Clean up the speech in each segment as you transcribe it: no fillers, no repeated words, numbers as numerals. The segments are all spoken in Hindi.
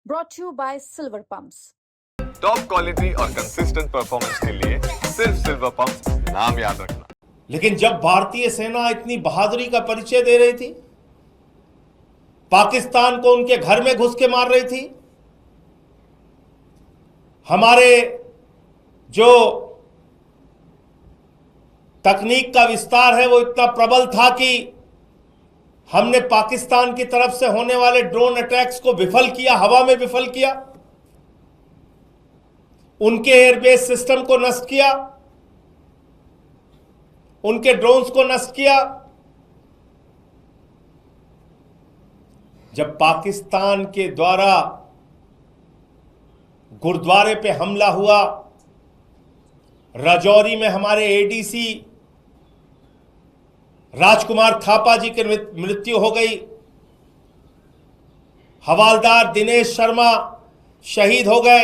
brought to you by Silver Pumps. Top quality और कंसिस्टेंट परफॉर्मेंस के लिए सिर्फ सिल्वर पंप्स नाम याद रखना। लेकिन जब भारतीय सेना इतनी बहादुरी का परिचय दे रही थी, पाकिस्तान को उनके घर में घुस के मार रही थी, हमारे जो तकनीक का विस्तार है वो इतना प्रबल था कि हमने पाकिस्तान की तरफ से होने वाले ड्रोन अटैक्स को विफल किया, हवा में विफल किया, उनके एयरबेस सिस्टम को नष्ट किया, उनके ड्रोन्स को नष्ट किया। जब पाकिस्तान के द्वारा गुरुद्वारे पे हमला हुआ, राजौरी में हमारे एडीसी राजकुमार थापा जी की मृत्यु हो गई, हवालदार दिनेश शर्मा शहीद हो गए,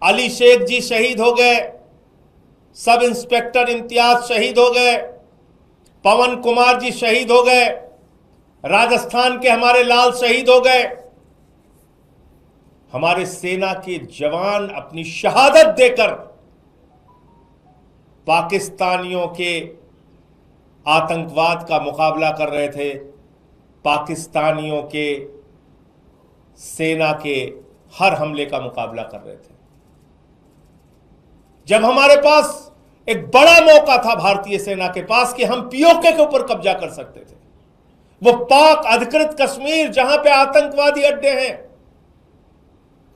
अली शेख जी शहीद हो गए, सब इंस्पेक्टर इम्तियाज शहीद हो गए, पवन कुमार जी शहीद हो गए, राजस्थान के हमारे लाल शहीद हो गए। हमारे सेना के जवान अपनी शहादत देकर पाकिस्तानियों के आतंकवाद का मुकाबला कर रहे थे, पाकिस्तानियों के सेना के हर हमले का मुकाबला कर रहे थे। जब हमारे पास एक बड़ा मौका था भारतीय सेना के पास कि हम पीओके के ऊपर कब्जा कर सकते थे, वो पाक अधिकृत कश्मीर जहां पे आतंकवादी अड्डे हैं,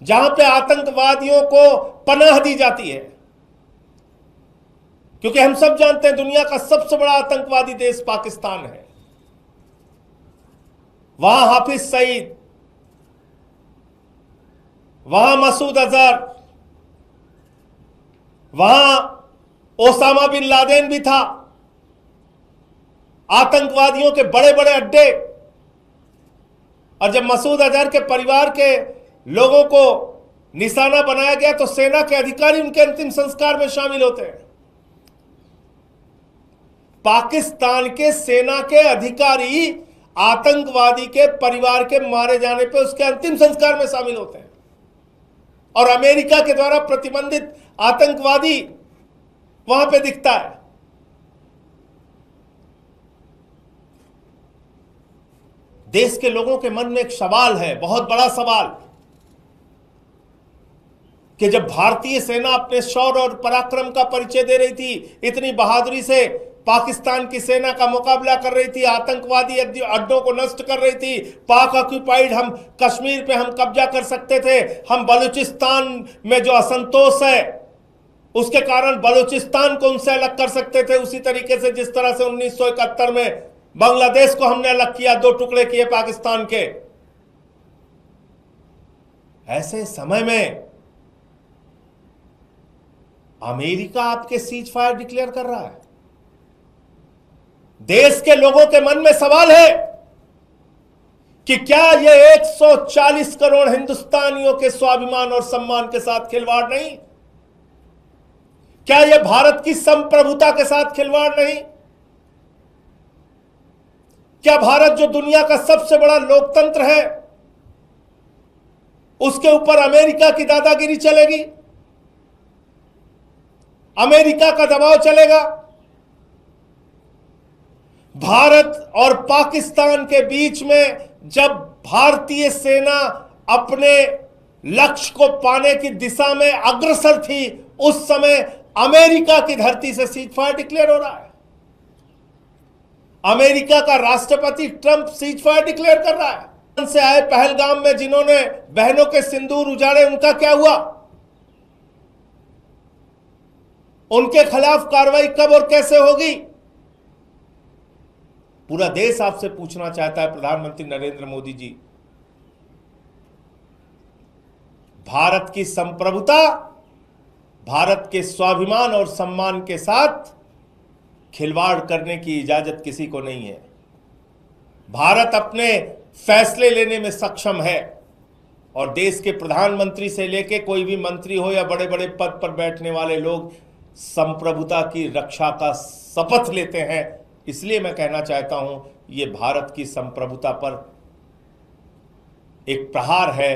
जहां पे आतंकवादियों को पनाह दी जाती है, क्योंकि हम सब जानते हैं दुनिया का सबसे बड़ा आतंकवादी देश पाकिस्तान है। वहां हाफिज सईद, वहां मसूद अजहर, वहां ओसामा बिन लादेन भी था, आतंकवादियों के बड़े बड़े अड्डे। और जब मसूद अजहर के परिवार के लोगों को निशाना बनाया गया तो सेना के अधिकारी उनके अंतिम संस्कार में शामिल होते हैं। पाकिस्तान के सेना के अधिकारी आतंकवादी के परिवार के मारे जाने पे उसके अंतिम संस्कार में शामिल होते हैं। और अमेरिका के द्वारा प्रतिबंधित आतंकवादी वहां पे दिखता है। देश के लोगों के मन में एक सवाल है, बहुत बड़ा सवाल, कि जब भारतीय सेना अपने शौर्य और पराक्रम का परिचय दे रही थी, इतनी बहादुरी से पाकिस्तान की सेना का मुकाबला कर रही थी, आतंकवादी अड्डों को नष्ट कर रही थी, पाक ऑक्यूपाइड हम कश्मीर पे हम कब्जा कर सकते थे, हम बलूचिस्तान में जो असंतोष है उसके कारण बलूचिस्तान को उनसे अलग कर सकते थे, उसी तरीके से जिस तरह से 1971 में बांग्लादेश को हमने अलग किया, 2 टुकड़े किए पाकिस्तान के। ऐसे समय में अमेरिका आपके सीज फायर डिक्लेयर कर रहा है। देश के लोगों के मन में सवाल है कि क्या यह 140 करोड़ हिंदुस्तानियों के स्वाभिमान और सम्मान के साथ खिलवाड़ नहीं? क्या यह भारत की संप्रभुता के साथ खिलवाड़ नहीं? क्या भारत जो दुनिया का सबसे बड़ा लोकतंत्र है उसके ऊपर अमेरिका की दादागिरी चलेगी? अमेरिका का दबाव चलेगा? भारत और पाकिस्तान के बीच में जब भारतीय सेना अपने लक्ष्य को पाने की दिशा में अग्रसर थी, उस समय अमेरिका की धरती से सीज फायर डिक्लेयर हो रहा है। अमेरिका का राष्ट्रपति ट्रंप सीज फायर डिक्लेयर कर रहा है। से आए पहलगाम में जिन्होंने बहनों के सिंदूर उजाड़े, उनका क्या हुआ? उनके खिलाफ कार्रवाई कब और कैसे होगी? पूरा देश आपसे पूछना चाहता है, प्रधानमंत्री नरेंद्र मोदी जी। भारत की संप्रभुता, भारत के स्वाभिमान और सम्मान के साथ खिलवाड़ करने की इजाजत किसी को नहीं है। भारत अपने फैसले लेने में सक्षम है और देश के प्रधानमंत्री से लेकर कोई भी मंत्री हो या बड़े बड़े पद पर बैठने वाले लोग संप्रभुता की रक्षा का शपथ लेते हैं। इसलिए मैं कहना चाहता हूं, ये भारत की संप्रभुता पर एक प्रहार है